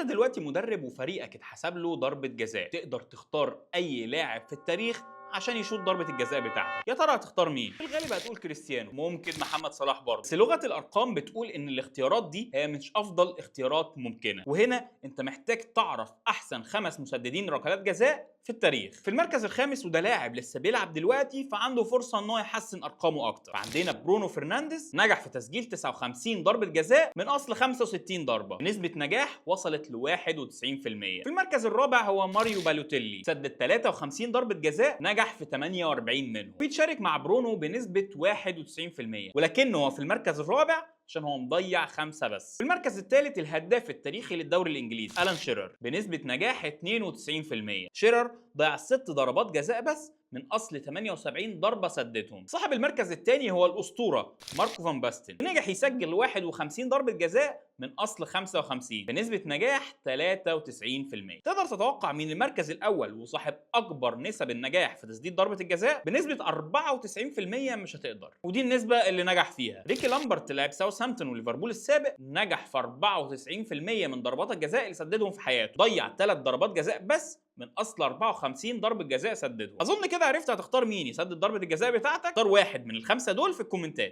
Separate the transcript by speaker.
Speaker 1: دلوقتي مدرب وفريقك اتحسب له ضربة جزاء، تقدر تختار أي لاعب في التاريخ عشان يشوط ضربة الجزاء بتاعتك. يا ترى هتختار مين؟ في الغالب هتقول كريستيانو، ممكن محمد صلاح برضه، بس لغة الأرقام بتقول إن الاختيارات دي هي مش أفضل اختيارات ممكنة، وهنا أنت محتاج تعرف أحسن 5 مسددين ركلات جزاء في التاريخ. في المركز الخامس، وده لاعب لسه بيلعب دلوقتي فعنده فرصة إن هو يحسن أرقامه أكتر، فعندنا برونو فرنانديز نجح في تسجيل 59 ضربة جزاء من أصل 65 ضربة بنسبة نجاح وصلت ل 91%. في المركز الرابع هو ماريو بالوتيلي، سدد 53 ضربة جزاء نجح في 48 منهم، بيتشارك مع برونو بنسبة 91%، ولكنه هو في المركز الرابع عشان هو مضيع 5 بس. في المركز الثالث الهداف التاريخي للدوري الانجليزي الان شيرر بنسبة نجاح 92%. شيرر ضيع 6 ضربات جزاء بس من اصل 78 ضربه سددهم. صاحب المركز الثاني هو الاسطوره ماركو فان باستن، نجح يسجل 51 ضربه جزاء من اصل 55 بنسبه نجاح 93%. تقدر تتوقع مين المركز الاول وصاحب اكبر نسب النجاح في تسديد ضربه الجزاء؟ بنسبه 94% مش هتقدر، ودي النسبه اللي نجح فيها. ريكي لامبرت لاعب ساوثهامبتون وليفربول السابق نجح في 94% من ضربات الجزاء اللي سددهم في حياته، ضيع 3 ضربات جزاء بس من اصل 54 ضربه جزاء سددهم. اظن كده عرفت هتختار مين يسدد ضربه الجزاء بتاعتك. اختار واحد من الخمسه دول في الكومنتات.